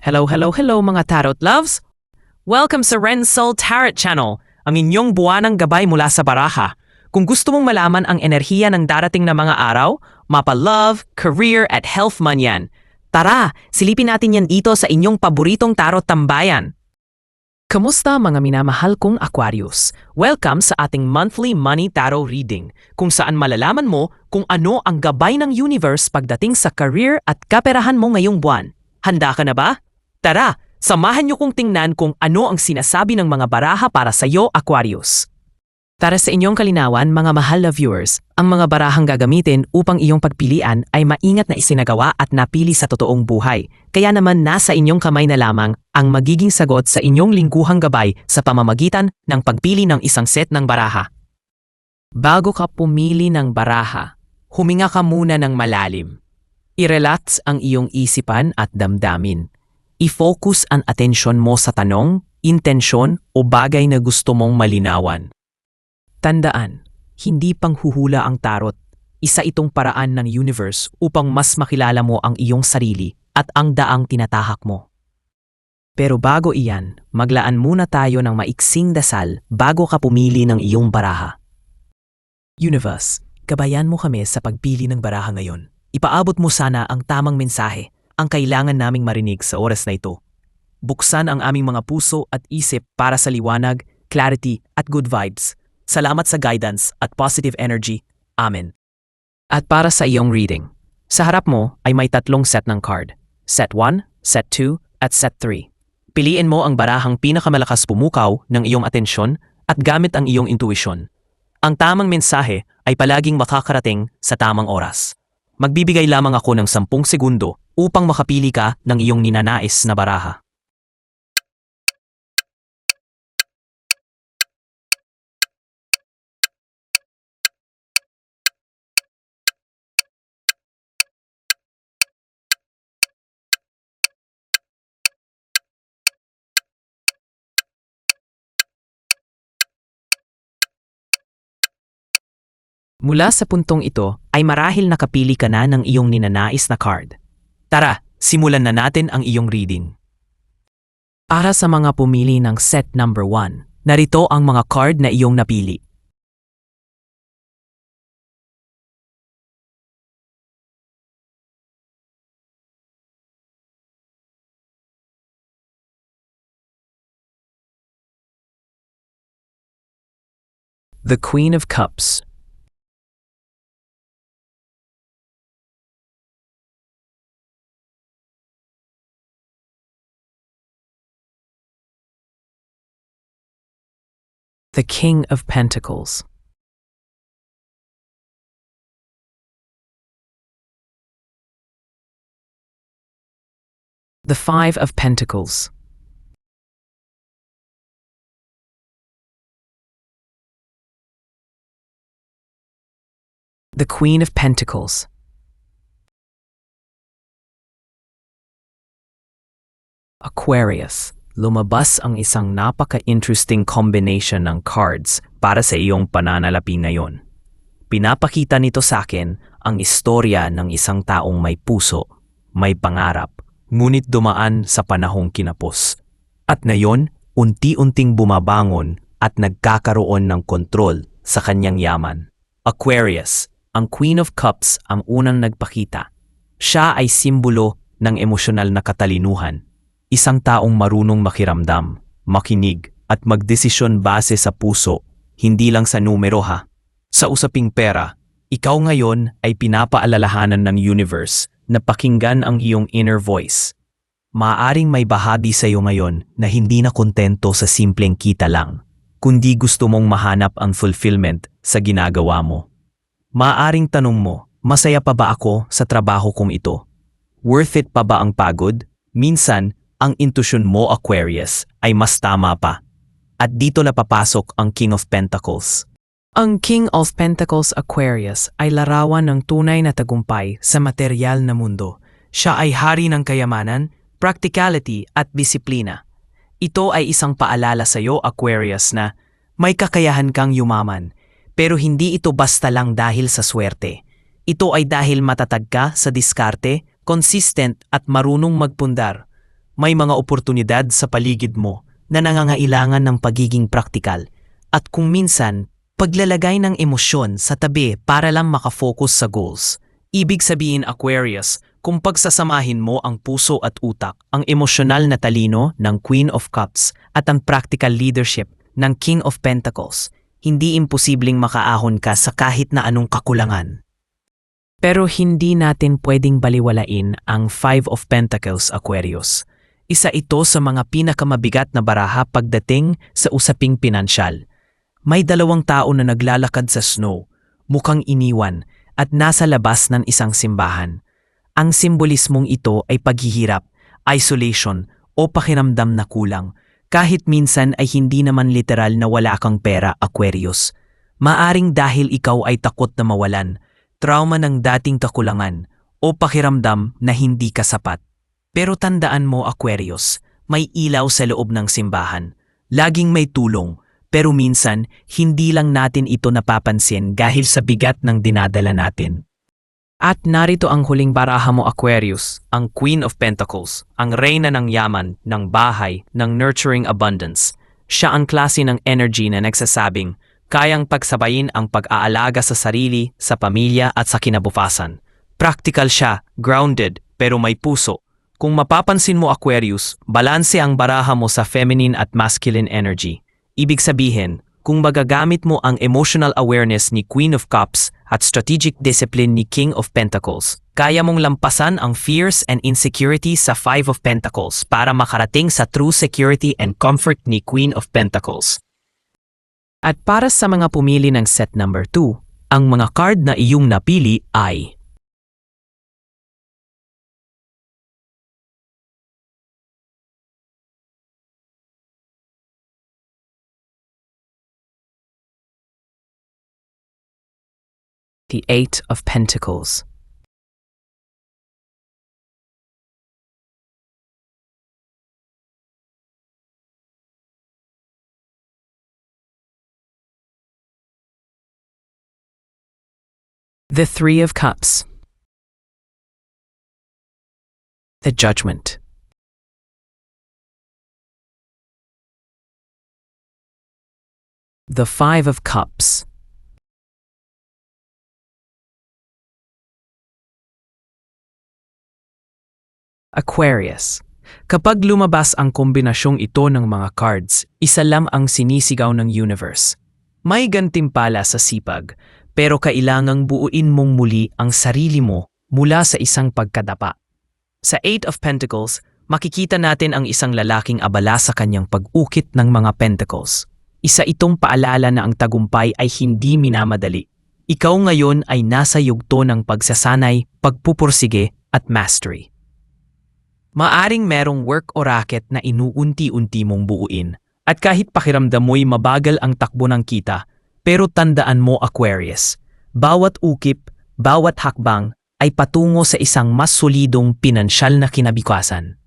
Hello, hello, hello mga Tarot Loves! Welcome sa Ren Soul Tarot Channel, ang inyong buwanang gabay mula sa baraha. Kung gusto mong malaman ang enerhiya ng darating na mga araw, mapa love, career at health man yan. Tara, silipin natin yan dito sa inyong paboritong tarot tambayan. Kamusta mga minamahal kong Aquarius? Welcome sa ating monthly money tarot reading, kung saan malalaman mo kung ano ang gabay ng universe pagdating sa career at kaperahan mo ngayong buwan. Handa ka na ba? Tara, samahan niyo kong tingnan kung ano ang sinasabi ng mga baraha para sa iyo, Aquarius. Para sa inyong kalinawan, mga mahal na viewers, ang mga barahang gagamitin upang iyong pagpilian ay maingat na isinagawa at napili sa totoong buhay. Kaya naman nasa inyong kamay na lamang ang magiging sagot sa inyong lingguhang gabay sa pamamagitan ng pagpili ng isang set ng baraha. Bago ka pumili ng baraha, huminga ka muna ng malalim. I-relax ang iyong isipan at damdamin. I-focus ang atensyon mo sa tanong, intensyon o bagay na gusto mong malinawan. Tandaan, hindi panghuhula ang tarot. Isa itong paraan ng universe upang mas makilala mo ang iyong sarili at ang daang tinatahak mo. Pero bago iyan, maglaan muna tayo ng maiksing dasal bago ka pumili ng iyong baraha. Universe, gabayan mo kami sa pagpili ng baraha ngayon. Ipaabot mo sana ang tamang mensahe, ang kailangan naming marinig sa oras na ito. Buksan ang aming mga puso at isip para sa liwanag, clarity at good vibes. Salamat sa guidance at positive energy. Amen. At para sa iyong reading, sa harap mo ay may tatlong set ng card. Set 1, Set 2, at Set 3. Piliin mo ang barahang pinakamalakas pumukaw ng iyong atensyon at gamit ang iyong intuition. Ang tamang mensahe ay palaging makakarating sa tamang oras. Magbibigay lamang ako ng 10 segundo upang makapili ka ng iyong ninanais na baraha. Mula sa puntong ito ay marahil nakapili ka na ng iyong ninanais na card. Tara, simulan na natin ang iyong reading. Para sa mga pumili ng set number 1, narito ang mga card na iyong napili. The Queen of Cups. The King of Pentacles. The Five of Pentacles. The Queen of Pentacles. Aquarius. Lumabas ang isang napaka-interesting combination ng cards para sa iyong pananalapi ngayon. Pinapakita nito sa akin ang istorya ng isang taong may puso, may pangarap, ngunit dumaan sa panahong kinapos. At ngayon, unti-unting bumabangon at nagkakaroon ng kontrol sa kanyang yaman. Aquarius, ang Queen of Cups ang unang nagpakita. Siya ay simbolo ng emosyonal na katalinuhan. Isang taong marunong makiramdam, makinig at magdesisyon base sa puso, hindi lang sa numero ha. Sa usaping pera, ikaw ngayon ay pinapaalalahanan ng universe na pakinggan ang iyong inner voice. Maaaring may bahagi sa iyo ngayon na hindi na kontento sa simpleng kita lang, kundi gusto mong mahanap ang fulfillment sa ginagawa mo. Maaaring tanong mo, masaya pa ba ako sa trabaho kong ito? Worth it pa ba ang pagod? Minsan, ang intusyon mo, Aquarius, ay mas tama pa. At dito na papasok ang King of Pentacles. Ang King of Pentacles, Aquarius, ay larawan ng tunay na tagumpay sa materyal na mundo. Siya ay hari ng kayamanan, practicality at disiplina. Ito ay isang paalala sa iyo, Aquarius, na may kakayahan kang yumaman, pero hindi ito basta lang dahil sa swerte. Ito ay dahil matatag ka sa diskarte, consistent at marunong magpundar. May mga oportunidad sa paligid mo na nangangailangan ng pagiging praktikal at kung minsan, paglalagay ng emosyon sa tabi para lang makafocus sa goals. Ibig sabihin Aquarius, kung pagsasamahin mo ang puso at utak, ang emosyonal na talino ng Queen of Cups at ang practical leadership ng King of Pentacles, hindi imposibleng makaahon ka sa kahit na anong kakulangan. Pero hindi natin pwedeng baliwalain ang Five of Pentacles, Aquarius. Isa ito sa mga pinakamabigat na baraha pagdating sa usaping pinansyal. May dalawang tao na naglalakad sa snow, mukhang iniwan, at nasa labas ng isang simbahan. Ang simbolismong ito ay paghihirap, isolation, o pakiramdam na kulang. Kahit minsan ay hindi naman literal na wala kang pera, Aquarius. Maaring dahil ikaw ay takot na mawalan, trauma ng dating kakulangan, o pakiramdam na hindi ka sapat. Pero tandaan mo, Aquarius, may ilaw sa loob ng simbahan. Laging may tulong, pero minsan hindi lang natin ito napapansin dahil sa bigat ng dinadala natin. At narito ang huling baraha mo, Aquarius, ang Queen of Pentacles, ang reyna ng yaman, ng bahay, ng nurturing abundance. Siya ang klase ng energy na nagsasabing, kayang pagsabayin ang pag-aalaga sa sarili, sa pamilya at sa kinabukasan. Practical siya, grounded, pero may puso. Kung mapapansin mo, Aquarius, balanse ang baraha mo sa feminine at masculine energy. Ibig sabihin, kung magagamit mo ang emotional awareness ni Queen of Cups at strategic discipline ni King of Pentacles, kaya mong lampasan ang fears and insecurities sa Five of Pentacles para makarating sa true security and comfort ni Queen of Pentacles. At para sa mga pumili ng set number 2, ang mga card na iyong napili ay the Eight of Pentacles, the Three of Cups, the Judgment, the Five of Cups, Aquarius. Kapag lumabas ang kombinasyong ito ng mga cards, isa lang ang sinisigaw ng universe. May gantimpala sa sipag, pero kailangang buuin mong muli ang sarili mo mula sa isang pagkadapa. Sa Eight of Pentacles, makikita natin ang isang lalaking abala sa kanyang pag-ukit ng mga pentacles. Isa itong paalala na ang tagumpay ay hindi minamadali. Ikaw ngayon ay nasa yugto ng pagsasanay, pagpupursige at mastery. Maaring merong work o racket na inuunti-unti mong buuin at kahit pakiramdam mo'y mabagal ang takbo ng kita, pero tandaan mo, Aquarius, bawat ukip, bawat hakbang ay patungo sa isang mas solidong pinansyal na kinabukasan.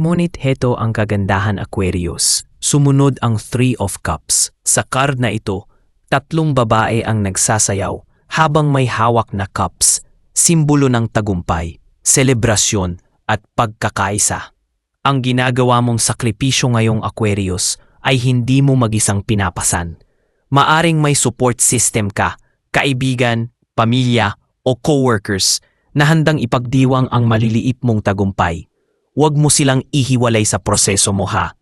Ngunit heto ang kagandahan, Aquarius. Sumunod ang Three of Cups. Sa card na ito, tatlong babae ang nagsasayaw habang may hawak na cups, simbolo ng tagumpay, selebrasyon, at pagkakaisa. Ang ginagawa mong sakripisyo ngayong Aquarius ay hindi mo mag-isang pinapasan. Maaring may support system ka, kaibigan, pamilya o coworkers na handang ipagdiwang ang maliliit mong tagumpay. Huwag mo silang ihiwalay sa proseso mo, ha.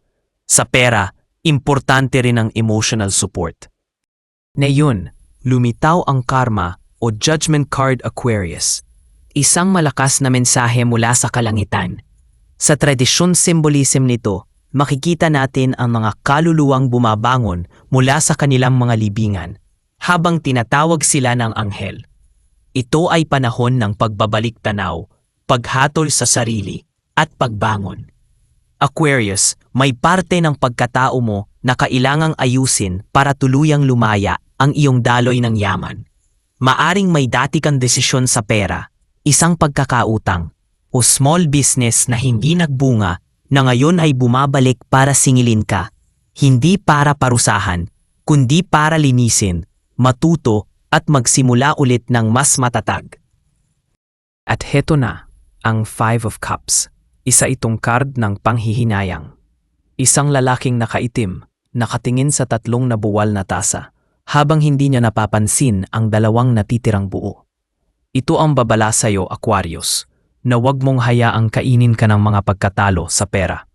Sa pera, importante rin ang emotional support. Ngayon, lumitaw ang karma o judgment card, Aquarius. Isang malakas na mensahe mula sa kalangitan. Sa tradisyon symbolism nito, makikita natin ang mga kaluluwang bumabangon mula sa kanilang mga libingan habang tinatawag sila ng anghel. Ito ay panahon ng pagbabalik tanaw, paghatol sa sarili, at pagbangon. Aquarius, may parte ng pagkatao mo na kailangang ayusin para tuluyang lumaya ang iyong daloy ng yaman. Maaring may dati kang desisyon sa pera, isang pagkakautang, o small business na hindi nagbunga na ngayon ay bumabalik para singilin ka, hindi para parusahan, kundi para linisin, matuto at magsimula ulit ng mas matatag. At heto na, ang Five of Cups. Isa itong card ng panghihinayang. Isang lalaking nakaitim, nakatingin sa tatlong nabuwal na tasa, habang hindi niya napapansin ang dalawang natitirang buo. Ito ang babala sa'yo, Aquarius, na huwag mong hayaang kainin ka ng mga pagkatalo sa pera.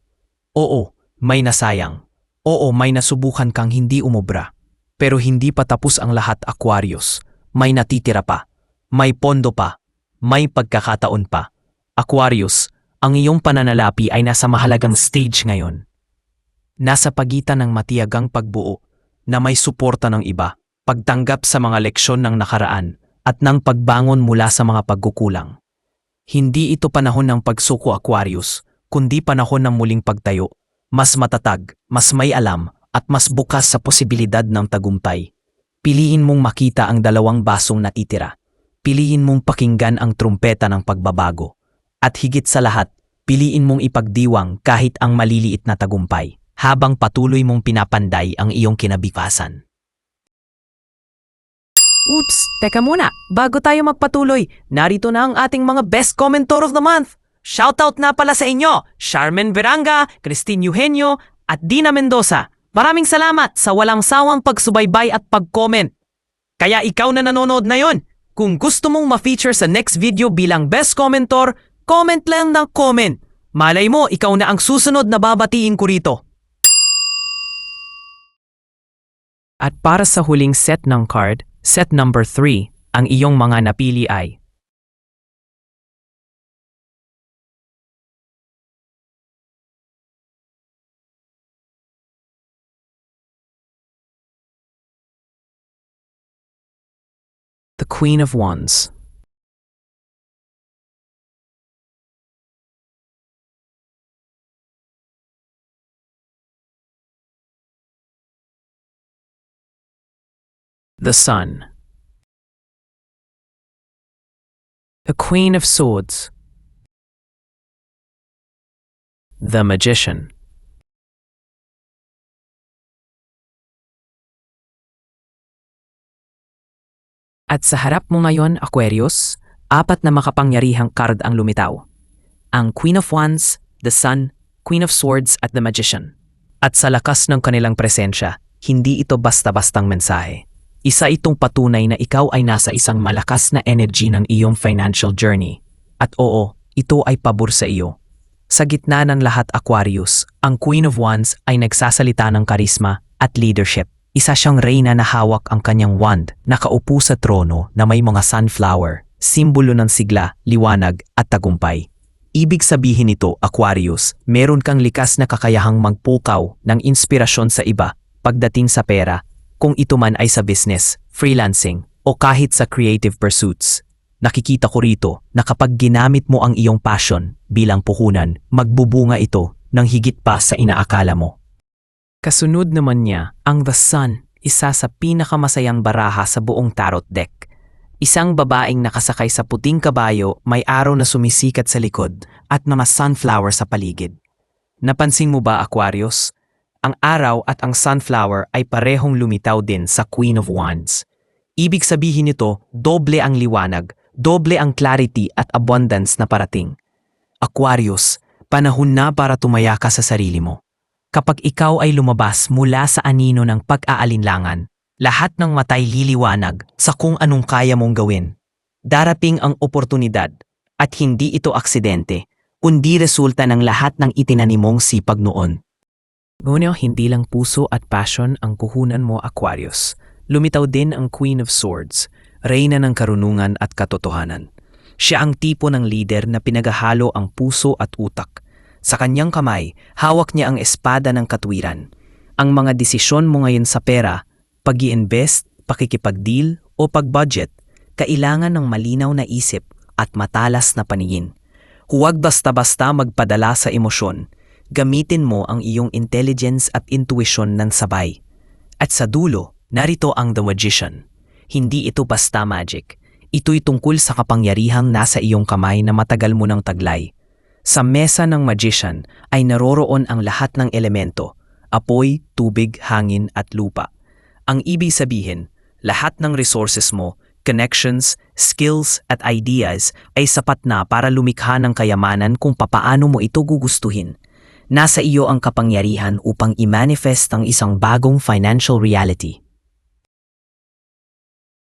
Oo, may nasayang. Oo, may nasubukan kang hindi umubra. Pero hindi pa tapos ang lahat, Aquarius. May natitira pa. May pondo pa. May pagkakataon pa. Aquarius, ang iyong pananalapi ay nasa mahalagang stage ngayon. Nasa pagitan ng matiyagang pagbuo na may suporta ng iba, pagtanggap sa mga leksyon ng nakaraan at ng pagbangon mula sa mga pagkukulang. Hindi ito panahon ng pagsuko, Aquarius, kundi panahon ng muling pagtayo, mas matatag, mas may alam at mas bukas sa posibilidad ng tagumpay. Piliin mong makita ang dalawang basong natitira. Piliin mong pakinggan ang trumpeta ng pagbabago. At higit sa lahat, piliin mong ipagdiwang kahit ang maliliit na tagumpay, habang patuloy mong pinapanday ang iyong kinabukasan. Oops, teka muna. Bago tayo magpatuloy, narito na ang ating mga best commentor of the month. Shoutout na pala sa inyo, Charmen Veranga, Christine Eugenio, at Dina Mendoza. Maraming salamat sa walang sawang pagsubaybay at pag-comment. Kaya ikaw na nanonood na yon, kung gusto mong ma-feature sa next video bilang best commentor, comment lang ng comment. Malay mo, ikaw na ang susunod na babatiin ko rito. At para sa huling set ng card, set number 3, ang iyong mga napili ay the Queen of Wands, the Sun, the Queen of Swords, the Magician, at sa harap mo ngayon, Aquarius, 4 na makapangyarihang card ang lumitaw. Ang Queen of Wands, the Sun, Queen of Swords at the Magician. At sa lakas ng kanilang presensya, hindi ito basta-bastang mensahe. Isa itong patunay na ikaw ay nasa isang malakas na energy ng iyong financial journey. At oo, ito ay pabor sa iyo. Sa gitna ng lahat, Aquarius, ang Queen of Wands ay nagsasalita ng karisma at leadership. Isa siyang reyna na hawak ang kanyang wand, nakaupo sa trono na may mga sunflower, simbolo ng sigla, liwanag at tagumpay. Ibig sabihin nito, Aquarius, meron kang likas na kakayahang magpukaw ng inspirasyon sa iba pagdating sa pera, kung ito man ay sa business, freelancing, o kahit sa creative pursuits. Nakikita ko rito na kapag ginamit mo ang iyong passion bilang puhunan, magbubunga ito ng higit pa sa inaakala mo. Kasunod naman niya, ang The Sun, isa sa pinakamasayang baraha sa buong tarot deck. Isang babaeng nakasakay sa puting kabayo, may araw na sumisikat sa likod at mga sunflower sa paligid. Napansin mo ba, Aquarius? Ang araw at ang sunflower ay parehong lumitaw din sa Queen of Wands. Ibig sabihin nito, doble ang liwanag, doble ang clarity at abundance na parating. Aquarius, panahon na para tumaya ka sa sarili mo. Kapag ikaw ay lumabas mula sa anino ng pag-aalinlangan, lahat ng matay liliwanag sa kung anong kaya mong gawin. Darating ang oportunidad at hindi ito aksidente, kundi resulta ng lahat ng itinanimong sipag noon. Ngunit hindi lang puso at passion ang kuhunan mo, Aquarius. Lumitaw din ang Queen of Swords, reyna ng karunungan at katotohanan. Siya ang tipo ng leader na pinagahalo ang puso at utak. Sa kanyang kamay, hawak niya ang espada ng katwiran. Ang mga desisyon mo ngayon sa pera, pag-i-invest, pakikipag-deal o pag-budget, kailangan ng malinaw na isip at matalas na paningin. Huwag basta-basta magpadala sa emosyon. Gamitin mo ang iyong intelligence at intuition ng sabay. At sa dulo, narito ang The Magician. Hindi ito basta magic. Ito'y tungkol sa kapangyarihang nasa iyong kamay na matagal mo ng taglay. Sa mesa ng magician ay naroroon ang lahat ng elemento, apoy, tubig, hangin at lupa. Ang ibig sabihin, lahat ng resources mo connections, skills at ideas ay sapat na para lumikha ng kayamanan kung papaano mo ito gugustuhin. Nasa iyo ang kapangyarihan upang i-manifest ang isang bagong financial reality.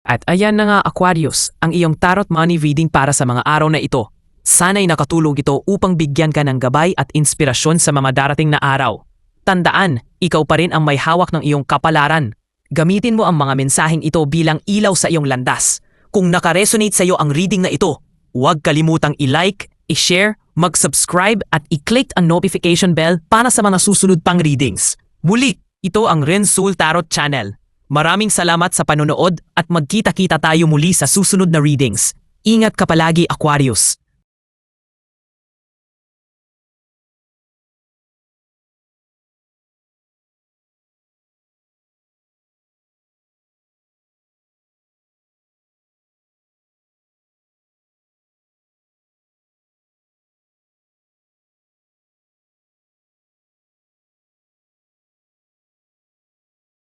At ayan na nga Aquarius, ang iyong tarot money reading para sa mga araw na ito. Sana'y nakatulong ito upang bigyan ka ng gabay at inspirasyon sa mga darating na araw. Tandaan, ikaw pa rin ang may hawak ng iyong kapalaran. Gamitin mo ang mga mensaheng ito bilang ilaw sa iyong landas. Kung nakaresonate sa iyo ang reading na ito, huwag kalimutang i-like, i-share, mag-subscribe at i-click ang notification bell para sa mga susunod pang readings. Muli, ito ang Ren Soul Tarot Channel. Maraming salamat sa panonood at magkita-kita tayo muli sa susunod na readings. Ingat ka palagi Aquarius!